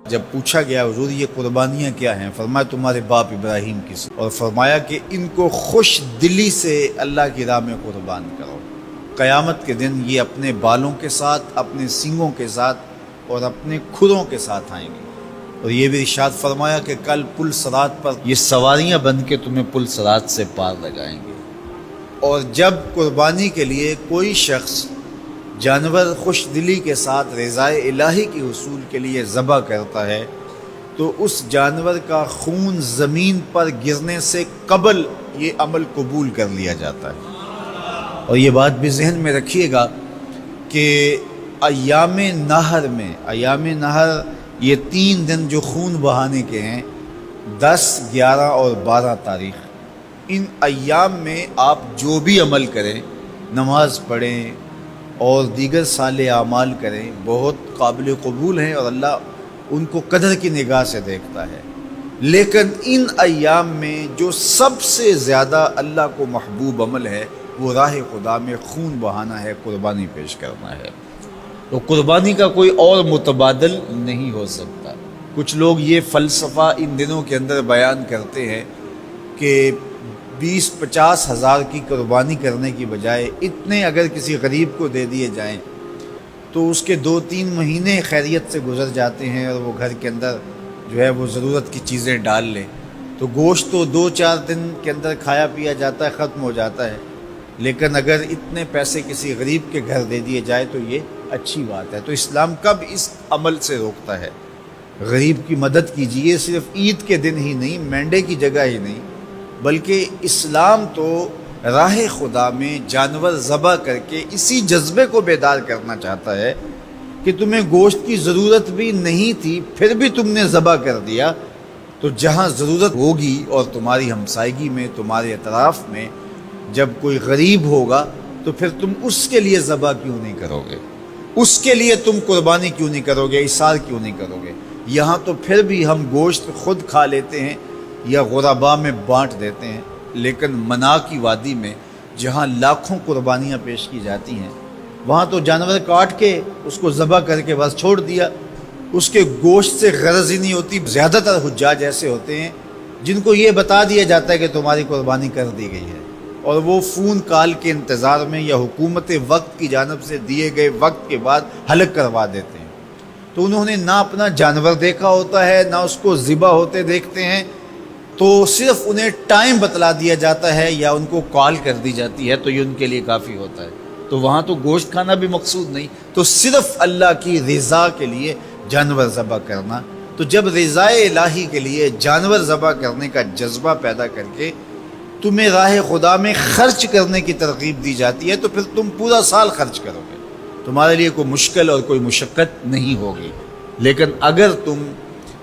جب پوچھا گیا حضور یہ قربانیاں کیا ہیں، فرمایا تمہارے باپ ابراہیم کی سی، اور فرمایا کہ ان کو خوش دلی سے اللہ کی راہ میں قربان کرو۔ قیامت کے دن یہ اپنے بالوں کے ساتھ، اپنے سینگوں کے ساتھ اور اپنے کھروں کے ساتھ آئیں گے، اور یہ بھی ارشاد فرمایا کہ کل پل صراط پر یہ سواریاں بن کے تمہیں پل صراط سے پار لگائیں گے۔ اور جب قربانی کے لیے کوئی شخص جانور خوش دلی کے ساتھ رضائے الہی کے حصول کے لیے ذبح کرتا ہے تو اس جانور کا خون زمین پر گرنے سے قبل یہ عمل قبول کر لیا جاتا ہے۔ اور یہ بات بھی ذہن میں رکھیے گا کہ ایام نہر یہ 3 دن جو خون بہانے کے ہیں، 10، 11 اور 12 تاریخ، ان ایام میں آپ جو بھی عمل کریں، نماز پڑھیں اور دیگر صالح اعمال کریں، بہت قابل قبول ہیں اور اللہ ان کو قدر کی نگاہ سے دیکھتا ہے۔ لیکن ان ایام میں جو سب سے زیادہ اللہ کو محبوب عمل ہے وہ راہ خدا میں خون بہانا ہے، قربانی پیش کرنا ہے۔ تو قربانی کا کوئی اور متبادل نہیں ہو سکتا۔ کچھ لوگ یہ فلسفہ ان دنوں کے اندر بیان کرتے ہیں کہ 20-50 ہزار کی قربانی کرنے کی بجائے اتنے اگر کسی غریب کو دے دیے جائیں تو اس کے 2-3 مہینے خیریت سے گزر جاتے ہیں اور وہ گھر کے اندر جو ہے وہ ضرورت کی چیزیں ڈال لیں، تو گوشت تو 2-4 دن کے اندر کھایا پیا جاتا ہے، ختم ہو جاتا ہے۔ لیکن اگر اتنے پیسے کسی غریب کے گھر دے دیے جائے تو یہ اچھی بات ہے۔ تو اسلام کب اس عمل سے روکتا ہے؟ غریب کی مدد کیجئے، صرف عید کے دن ہی نہیں، مینڈے کی جگہ ہی نہیں، بلکہ اسلام تو راہ خدا میں جانور ذبح کر کے اسی جذبے کو بیدار کرنا چاہتا ہے کہ تمہیں گوشت کی ضرورت بھی نہیں تھی، پھر بھی تم نے ذبح کر دیا، تو جہاں ضرورت ہوگی اور تمہاری ہمسائیگی میں، تمہارے اطراف میں جب کوئی غریب ہوگا تو پھر تم اس کے لیے ذبح کیوں نہیں کرو گے؟ اس کے لیے تم قربانی کیوں نہیں کرو گے؟ اِثار کیوں نہیں کرو گے؟ یہاں تو پھر بھی ہم گوشت خود کھا لیتے ہیں یا غرباء میں بانٹ دیتے ہیں، لیکن منا کی وادی میں جہاں لاکھوں قربانیاں پیش کی جاتی ہیں، وہاں تو جانور کاٹ کے اس کو ذبح کر کے بس چھوڑ دیا، اس کے گوشت سے غرض ہی نہیں ہوتی۔ زیادہ تر حجاج ایسے ہوتے ہیں جن کو یہ بتا دیا جاتا ہے کہ تمہاری قربانی کر دی گئی ہے، اور وہ فون کال کے انتظار میں یا حکومت وقت کی جانب سے دیے گئے وقت کے بعد حلق کروا دیتے ہیں۔ تو انہوں نے نہ اپنا جانور دیکھا ہوتا ہے، نہ اس کو ذبح ہوتے دیکھتے ہیں، تو صرف انہیں ٹائم بتلا دیا جاتا ہے یا ان کو کال کر دی جاتی ہے تو یہ ان کے لیے کافی ہوتا ہے۔ تو وہاں تو گوشت کھانا بھی مقصود نہیں، تو صرف اللہ کی رضا کے لیے جانور ذبح کرنا۔ تو جب رضا الہی کے لیے جانور ذبح کرنے کا جذبہ پیدا کر کے تمہیں راہ خدا میں خرچ کرنے کی ترغیب دی جاتی ہے تو پھر تم پورا سال خرچ کرو گے، تمہارے لیے کوئی مشکل اور کوئی مشقت نہیں ہوگی۔ لیکن اگر تم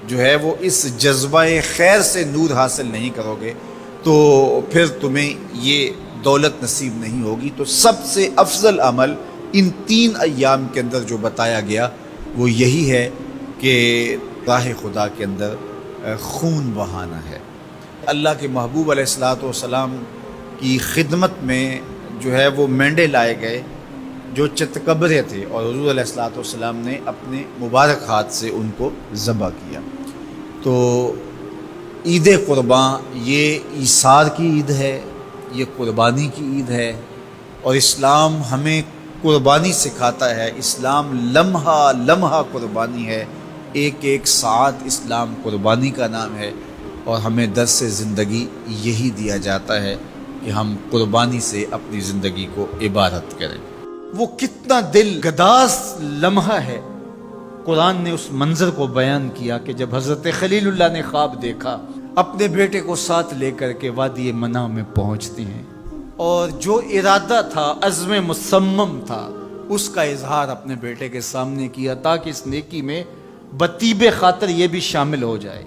جو ہے وہ اس جذبہ خیر سے نور حاصل نہیں کرو گے تو پھر تمہیں یہ دولت نصیب نہیں ہوگی۔ تو سب سے افضل عمل ان 3 ایام کے اندر جو بتایا گیا وہ یہی ہے کہ راہ خدا کے اندر خون بہانا ہے۔ اللہ کے محبوب علیہ الصلوۃ والسلام کی خدمت میں جو ہے وہ مینڈے لائے گئے جو چتکبرے تھے، اور حضور علیہ الصلوۃ والسلام نے اپنے مبارک ہاتھ سے ان کو ذبح کیا۔ تو عید قرباں یہ ایثار کی عید ہے، یہ قربانی کی عید ہے، اور اسلام ہمیں قربانی سکھاتا ہے۔ اسلام لمحہ لمحہ قربانی ہے، ایک ایک ساعت اسلام قربانی کا نام ہے، اور ہمیں درس زندگی یہی دیا جاتا ہے کہ ہم قربانی سے اپنی زندگی کو عبادت کریں۔ وہ کتنا دل گداز لمحہ ہے، قرآن نے اس منظر کو بیان کیا کہ جب حضرت خلیل اللہ نے خواب دیکھا، اپنے بیٹے کو ساتھ لے کر کے وادی منا میں پہنچتے ہیں، اور جو ارادہ تھا، عزم مصمم تھا، اس کا اظہار اپنے بیٹے کے سامنے کیا تاکہ اس نیکی میں بطیب خاطر یہ بھی شامل ہو جائے۔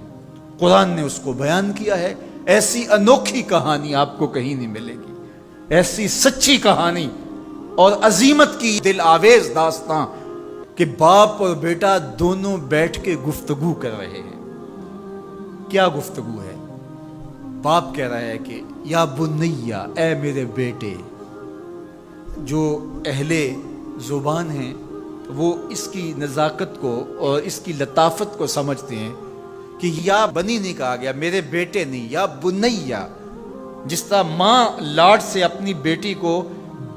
قرآن نے اس کو بیان کیا ہے۔ ایسی انوکھی کہانی آپ کو کہیں نہیں ملے گی، ایسی سچی کہانی اور عظیمت کی دل آویز داستاں کہ باپ اور بیٹا دونوں بیٹھ کے گفتگو کر رہے ہیں۔ کیا گفتگو ہے؟ باپ کہہ رہا ہے کہ یا بنیا، اے میرے بیٹے، جو اہل زبان ہیں وہ اس کی نزاکت کو اور اس کی لطافت کو سمجھتے ہیں کہ یا بنی نہیں کہا گیا، میرے بیٹے نہیں، یا بنیا. جس طرح ماں لاڈ سے اپنی بیٹی کو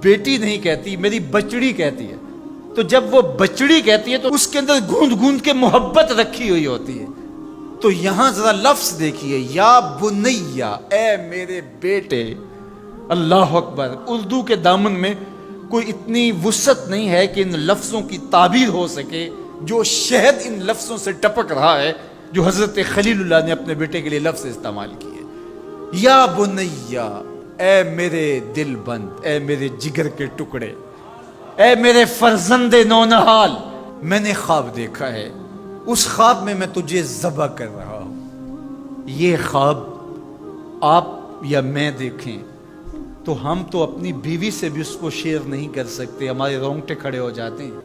بیٹی نہیں کہتی، میری بچڑی کہتی ہے، تو جب وہ بچڑی کہتی ہے تو اس کے اندر گوند گوند کے محبت رکھی ہوئی ہوتی ہے. تو یہاں ذرا لفظ دیکھیے، یا بنیا، اے میرے بیٹے. اللہ اکبر. اردو کے دامن میں کوئی اتنی وسعت نہیں ہے کہ ان لفظوں کی تعبیر ہو سکے جو شہد ان لفظوں سے ٹپک رہا ہے جو حضرت خلیل اللہ نے اپنے بیٹے کے لیے لفظ استعمال کیے. یا بنیا، اے میرے دل بند، اے میرے جگر کے ٹکڑے، اے میرے فرزند نونہال، میں نے خواب دیکھا ہے، اس خواب میں تجھے ذبح کر رہا ہوں. یہ خواب آپ یا میں دیکھیں تو ہم تو اپنی بیوی سے بھی اس کو شیئر نہیں کر سکتے، ہمارے رونگٹے کھڑے ہو جاتے ہیں.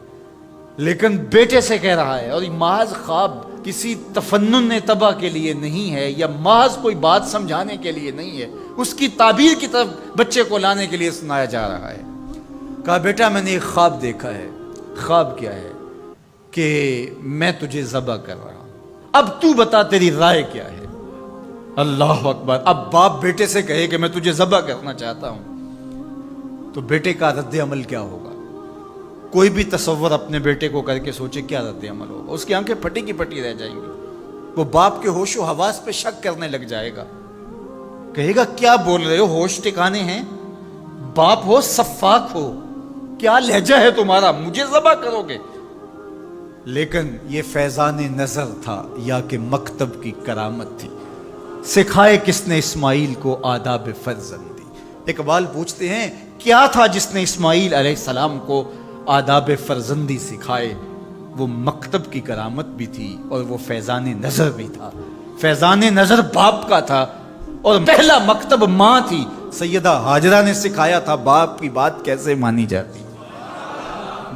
لیکن بیٹے سے کہہ رہا ہے، اور یہ محض خواب کسی تفنن تباہ کے لیے نہیں ہے یا محض کوئی بات سمجھانے کے لیے نہیں ہے، اس کی تعبیر کی طرف بچے کو لانے کے لیے سنایا جا رہا ہے. کہا بیٹا میں نے ایک خواب دیکھا ہے. خواب کیا ہے؟ کہ میں تجھے ذبح کر رہا ہوں، اب تو بتا تیری رائے کیا ہے. اللہ اکبر. اب باپ بیٹے سے کہے کہ میں تجھے ذبح کرنا چاہتا ہوں تو بیٹے کا رد عمل کیا ہوگا؟ کوئی بھی تصور اپنے بیٹے کو کر کے سوچے کیا رد عمل ہوگا. اس کی آنکھیں پھٹی کی پھٹی رہ جائیں گی. وہ باپ کے ہوش و حواس پہ شک کرنے لگ جائے گا، کہے گا کیا بول رہے ہو، ہوش ٹھکانے ہیں؟ باپ ہو، سفاک ہو، کیا لہجہ ہے تمہارا، مجھے ذبح کرو گے؟ لیکن یہ فیضان نظر تھا یا کہ مکتب کی کرامت تھی؟ سکھائے کس نے اسماعیل کو آداب فرزندی؟ اقبال پوچھتے ہیں کیا تھا جس نے اسماعیل علیہ السلام کو آداب فرزندی سکھائے؟ وہ مکتب کی کرامت بھی تھی اور وہ فیضان نظر بھی تھا. فیضان نظر باپ کا تھا اور پہلا مکتب ماں تھی. سیدہ ہاجرہ نے سکھایا تھا باپ کی بات کیسے مانی جاتی.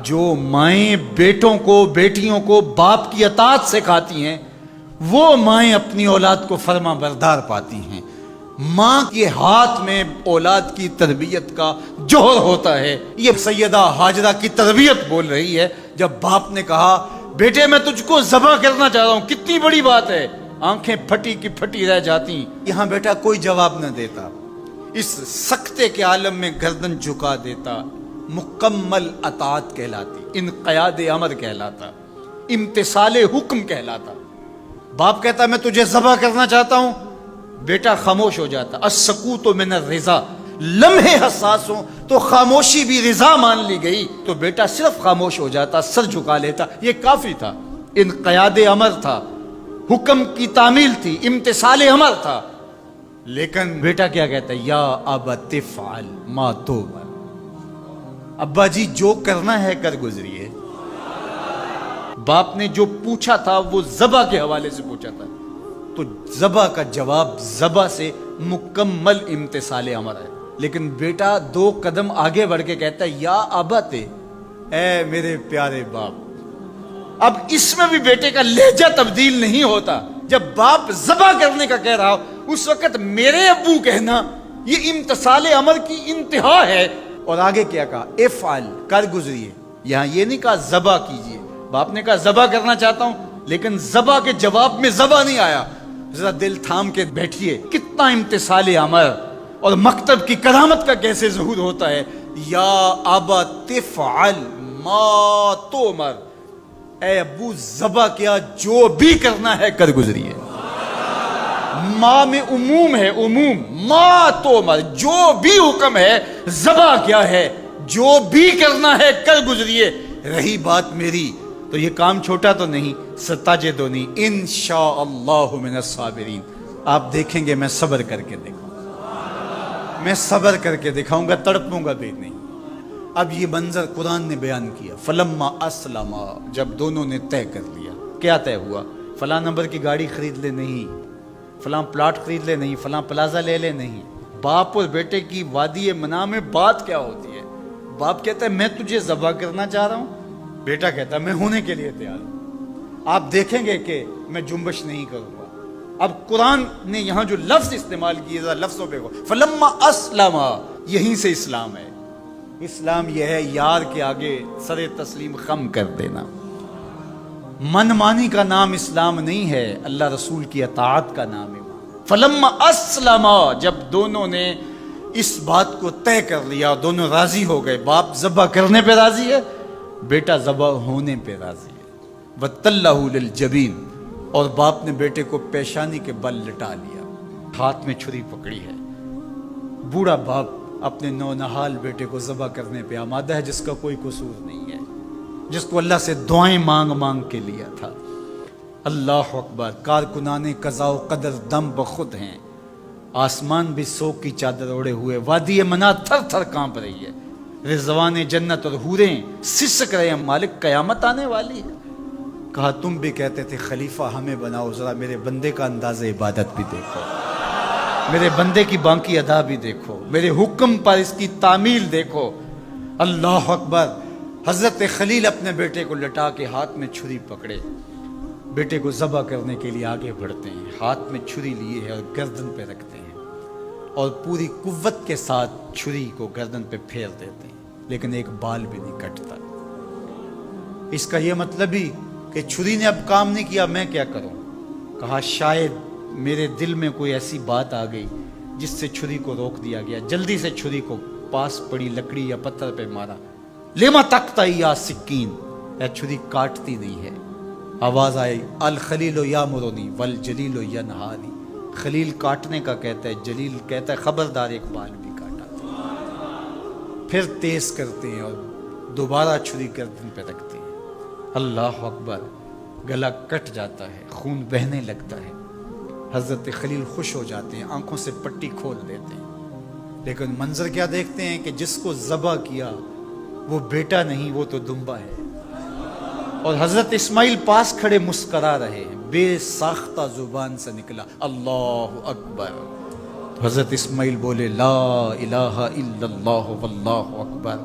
جو مائیں بیٹوں کو، بیٹیوں کو باپ کی اطاعت سکھاتی ہیں وہ مائیں اپنی اولاد کو فرما بردار پاتی ہیں. ماں کے ہاتھ میں اولاد کی تربیت کا جوہر ہوتا ہے. یہ سیدہ ہاجرہ کی تربیت بول رہی ہے جب باپ نے کہا بیٹے میں تجھ کو ذبح کرنا چاہ رہا ہوں. کتنی بڑی بات ہے. آنکھیں پھٹی کی پھٹی رہ جاتی. یہاں بیٹا کوئی جواب نہ دیتا، اس سکتے کے عالم میں گردن جھکا دیتا. مکمل اطاعت کہلاتی، انقیاد امر کہلاتا، امتثال حکم کہلاتا. باپ کہتا میں تجھے ذبح کرنا چاہتا ہوں، بیٹا خاموش ہو جاتا. السکوت من الرضا. لمحے حساس ہوں تو خاموشی بھی رضا مان لی گئی تو بیٹا صرف خاموش ہو جاتا، سر جھکا لیتا. یہ کافی تھا. انقیاد امر تھا، حکم کی تعمیل تھی، امتثال امر تھا. لیکن بیٹا کیا کہتا ہے؟ یا ابت افعل ما تؤمر. ابا جی جو کرنا ہے کر گزریے. باپ نے جو پوچھا تھا وہ ذبح کے حوالے سے پوچھا تھا تو ذبح کا جواب ذبح سے مکمل امتثال امر ہے. لیکن بیٹا دو قدم آگے بڑھ کے کہتا ہے یا ابت، اے میرے پیارے باپ. اب اس میں بھی بیٹے کا لہجہ تبدیل نہیں ہوتا. جب باپ ذبح کرنے کا کہہ رہا ہو اس وقت میرے ابو کہنا یہ امتثال امر کی انتہا ہے. اور آگے کیا کہا؟ افعل، کر گزریے. یہاں یہ نہیں کہا ذبح کیجیے. باپ نے کہا ذبح کرنا چاہتا ہوں لیکن ذبح کے جواب میں ذبح نہیں آیا. ذرا دل تھام کے بیٹھیے. کتنا امتثال امر اور مکتب کی کرامت کا کیسے ظہور ہوتا ہے. یا ابت افعل ما تؤمر. اے ابو ذبح کیا، جو بھی کرنا ہے کر گزریے. ماں میں عموم ہے، عموم. ما تؤمر، جو بھی حکم ہے. ذبح کیا ہے؟ جو بھی کرنا ہے کر گزریے. رہی بات میری تو یہ کام چھوٹا تو نہیں، ستجدنی انشاءاللہ من الصابرین. آپ دیکھیں گے میں صبر کر کے دیکھوں گا، میں صبر کر کے دکھاؤں گا، تڑپوں گا بھی نہیں. اب یہ منظر قرآن نے بیان کیا. فلما اسلما، جب دونوں نے طے کر لیا. کیا طے ہوا؟ فلاں نمبر کی گاڑی خرید لے نہیں، فلاں پلاٹ خرید لے نہیں، فلاں پلازا لے لے نہیں. باپ اور بیٹے کی وادی منع میں بات کیا ہوتی ہے؟ باپ کہتا ہے میں تجھے ذبح کرنا چاہ رہا ہوں، بیٹا کہتا ہے میں ہونے کے لیے تیار ہوں. آپ دیکھیں گے کہ میں جنبش نہیں کروں گا. اب قرآن نے یہاں جو لفظ استعمال کیے ذرا لفظوں پہ فلما اسلما، یہیں سے اسلام ہے. اسلام یہ ہے یار کے آگے سر تسلیم خم کر دینا. من مانی کا نام اسلام نہیں ہے، اللہ رسول کی اطاعت کا نام ہے. فلما اسلم، جب دونوں نے اس بات کو طے کر لیا، دونوں راضی ہو گئے، باپ ذبح کرنے پہ راضی ہے، بیٹا ذبح ہونے پہ راضی ہے. وَتَلَّهُ لِلْجَبِينِ، اور باپ نے بیٹے کو پیشانی کے بل لٹا لیا، ہاتھ میں چھری پکڑی ہے. بوڑھا باپ اپنے نونہال بیٹے کو ذبح کرنے پہ آمادہ ہے، جس کا کوئی قصور نہیں ہے، جس کو اللہ سے دعائیں مانگ مانگ کے لیا تھا. اللہ اکبر. کارکنان قضاء و قدر دم بخود ہیں، آسمان بھی سوگ کی چادر اوڑے ہوئے، وادی منا تھر تھر کانپ رہی ہے، رضوان جنت اور حوریں سسک رہے ہیں، مالک قیامت آنے والی ہے. کہا تم بھی کہتے تھے خلیفہ ہمیں بناؤ، ذرا میرے بندے کا انداز عبادت بھی دیکھو، میرے بندے کی بانکی ادا بھی دیکھو، میرے حکم پر اس کی تعمیل دیکھو. اللہ اکبر. حضرت خلیل اپنے بیٹے کو لٹا کے ہاتھ میں چھری پکڑے، بیٹے کو ذبح کرنے کے لیے آگے بڑھتے ہیں، ہاتھ میں چھری لیے ہے اور گردن پہ رکھتے ہیں اور پوری قوت کے ساتھ چھری کو گردن پہ پھیر دیتے ہیں، لیکن ایک بال بھی نہیں کٹتا. اس کا یہ مطلب ہی کہ چھری نے اب کام نہیں کیا، میں کیا کروں. کہا شاید میرے دل میں کوئی ایسی بات آ گئی جس سے چھری کو روک دیا گیا. جلدی سے چھری کو پاس پڑی لکڑی یا پتھر پہ مارا. لما تقطع یا سکین، اے چھری کاٹتی نہیں ہے. آواز آئی الخلیل یامرنی والجلیل ینہانی، خلیل کاٹنے کا کہتا ہے، جلیل کہتا ہے خبردار ایک بال بھی کاٹا. پھر تیز کرتے ہیں اور دوبارہ چھری گردن پہ رکھتے ہیں. اللہ اکبر. گلا کٹ جاتا ہے، خون بہنے لگتا ہے. حضرت خلیل خوش ہو جاتے ہیں، آنکھوں سے پٹی کھول دیتے ہیں، لیکن منظر کیا دیکھتے ہیں کہ جس کو ذبح کیا وہ بیٹا نہیں، وہ تو دمبا ہے. اور حضرت اسماعیل پاس کھڑے مسکرا رہے ہیں، بے ساختہ زبان سے نکلا اللہ اکبر. تو حضرت اسماعیل بولے لا الہ الا اللہ واللہ اکبر.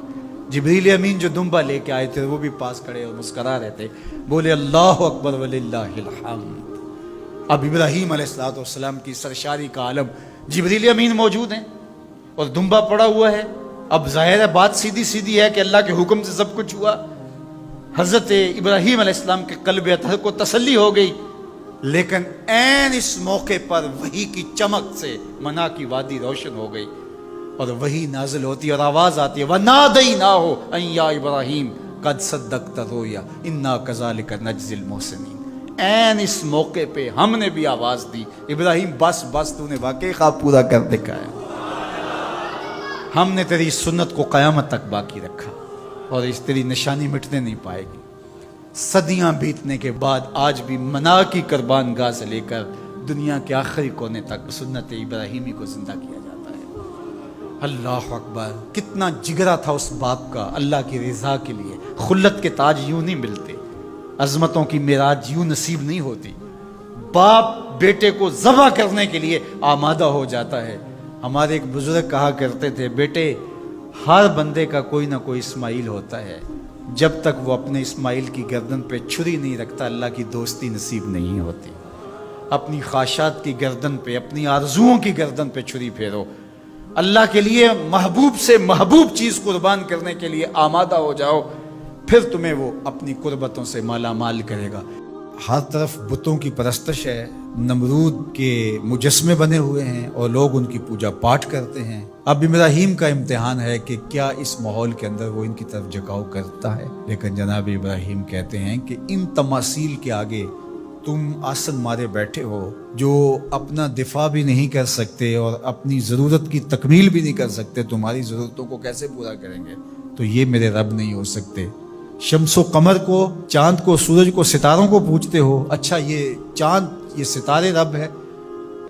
جبریل امین جو دمبا لے کے آئے تھے وہ بھی پاس کھڑے اور مسکرا رہے تھے، بولے اللہ اکبر وللہ الحمد. اب ابراہیم علیہ السلام کی سرشاری کا عالم، جبریل امین موجود ہیں اور دمبا پڑا ہوا ہے. اب ظاہر ہے بات سیدھی سیدھی ہے کہ اللہ کے حکم سے سب کچھ ہوا. حضرت ابراہیم علیہ السلام کے قلب اطہر کو تسلی ہو گئی، لیکن عین اس موقع پر وحی کی چمک سے منا کی وادی روشن ہو گئی اور وحی نازل ہوتی اور آواز آتی ہے وَنَادَيْنَاهُ أَن يَا إِبْرَاهِيمُ قَدْ صَدَّقْتَ الرُّؤْيَا إِنَّا كَذَلِكَ نَجْزِي الْمُحْسِنِينَ. عین اس موقع پہ ہم نے بھی آواز دی، ابراہیم بس بس تو نے واقعی خواب پورا کر دکھایا، ہم نے تیری سنت کو قیامت تک باقی رکھا اور اس تیری نشانی مٹنے نہیں پائے گی. صدیاں بیتنے کے بعد آج بھی منا کی قربان گاہ سے لے کر دنیا کے آخری کونے تک سنت ابراہیمی کو زندہ کیا جاتا ہے. اللہ اکبر. کتنا جگرا تھا اس باپ کا اللہ کی رضا کے لیے. خلت کے تاج یوں نہیں ملتے، عظمتوں کی معراج یوں نصیب نہیں ہوتی. باپ بیٹے کو ذبح کرنے کے لیے آمادہ ہو جاتا ہے. ہمارے ایک بزرگ کہا کرتے تھے بیٹے ہر بندے کا کوئی نہ کوئی اسماعیل ہوتا ہے، جب تک وہ اپنے اسماعیل کی گردن پہ چھری نہیں رکھتا اللہ کی دوستی نصیب نہیں ہوتی. اپنی خواہشات کی گردن پہ، اپنی آرزوؤں کی گردن پہ چھری پھیرو. اللہ کے لیے محبوب سے محبوب چیز قربان کرنے کے لیے آمادہ ہو جاؤ، پھر تمہیں وہ اپنی قربتوں سے مالا مال کرے گا. ہر طرف بتوں کی پرستش ہے، نمرود کے مجسمے بنے ہوئے ہیں اور لوگ ان کی پوجا پاٹ کرتے ہیں. اب ابراہیم کا امتحان ہے کہ کیا اس ماحول کے اندر وہ ان کی طرف جھکاؤ کرتا ہے. لیکن جناب ابراہیم کہتے ہیں کہ ان تماثیل کے آگے تم آسن مارے بیٹھے ہو، جو اپنا دفاع بھی نہیں کر سکتے اور اپنی ضرورت کی تکمیل بھی نہیں کر سکتے، تمہاری ضرورتوں کو کیسے پورا کریں گے؟ تو یہ میرے رب نہیں ہو سکتے. شمس و قمر کو، چاند کو، سورج کو، ستاروں کو پوجتے ہو، اچھا یہ چاند، یہ ستارے رب ہے.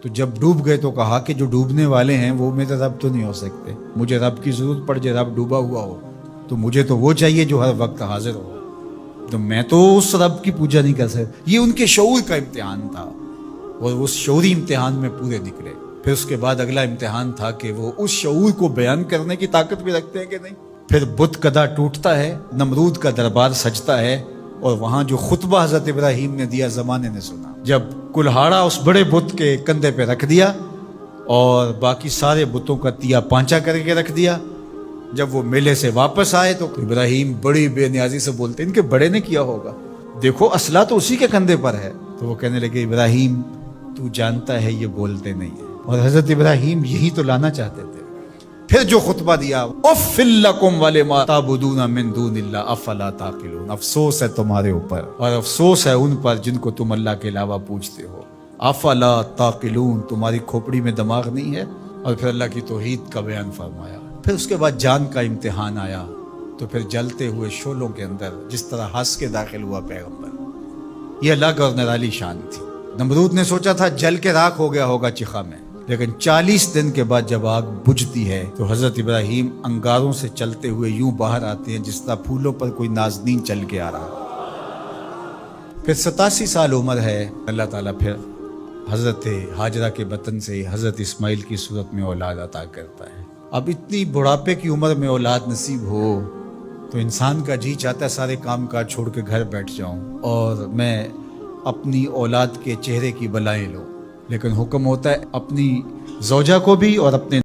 تو جب ڈوب گئے تو کہا کہ جو ڈوبنے والے ہیں وہ میرے رب تو نہیں ہو سکتے. مجھے رب کی ضرورت پڑ جائے، رب ڈوبا ہوا ہو تو مجھے تو وہ چاہیے جو ہر وقت حاضر ہو، تو میں تو اس رب کی پوجا نہیں کر سکتا. یہ ان کے شعور کا امتحان تھا اور اس شعوری امتحان میں پورے نکلے. پھر اس کے بعد اگلا امتحان تھا کہ وہ اس شعور کو بیان کرنے کی طاقت بھی رکھتے ہیں کہ نہیں. پھر بت کدا ٹوٹتا ہے، نمرود کا دربار سجتا ہے اور وہاں جو خطبہ حضرت ابراہیم نے دیا زمانے نے سنا. جب کلہاڑا اس بڑے بت کے کندھے پہ رکھ دیا اور باقی سارے بتوں کا تیا پانچا کر کے رکھ دیا جب وہ میلے سے واپس آئے تو ابراہیم بڑی بے نیازی سے بولتے ان کے بڑے نے کیا ہوگا، دیکھو اسلحہ تو اسی کے کندھے پر ہے۔ تو وہ کہنے لگے ابراہیم تو جانتا ہے یہ بولتے نہیں ہیں، اور حضرت ابراہیم یہی تو لانا چاہتے تھے۔ پھر جو خطبہ دیا، اُفِّل لَکُمْ وَلِمَا تَعْبُدُونَ مِن دُونِ اللَّهِ أَفَلَا تَعْقِلُونَ، افسوس ہے تمہارے اوپر اور افسوس ہے ان پر جن کو تم اللہ کے علاوہ پوجتے ہو۔ افلا تعقلون، تمہاری کھوپڑی میں دماغ نہیں ہے۔ اور پھر اللہ کی توحید کا بیان فرمایا۔ پھر اس کے بعد جان کا امتحان آیا، تو پھر جلتے ہوئے شعلوں کے اندر جس طرح ہنس کے داخل ہوا پیغمبر، یہ الگ اور نرالی شان تھی۔ نمرود نے سوچا تھا جل کے راکھ ہو گیا ہوگا چیخا میں، لیکن 40 دن کے بعد جب آگ بجھتی ہے تو حضرت ابراہیم انگاروں سے چلتے ہوئے یوں باہر آتے ہیں جس طرح پھولوں پر کوئی نازنین چل کے آ رہا۔ پھر 87 سال عمر ہے، اللہ تعالیٰ پھر حضرت ہاجرہ کے بطن سے حضرت اسماعیل کی صورت میں اولاد عطا کرتا ہے۔ اب اتنی بڑھاپے کی عمر میں اولاد نصیب ہو تو انسان کا جی چاہتا ہے سارے کام کاج چھوڑ کے گھر بیٹھ جاؤں اور میں اپنی اولاد کے چہرے کی بلائیں لوں، لیکن حکم ہوتا ہے اپنی زوجہ کو بھی اور اپنے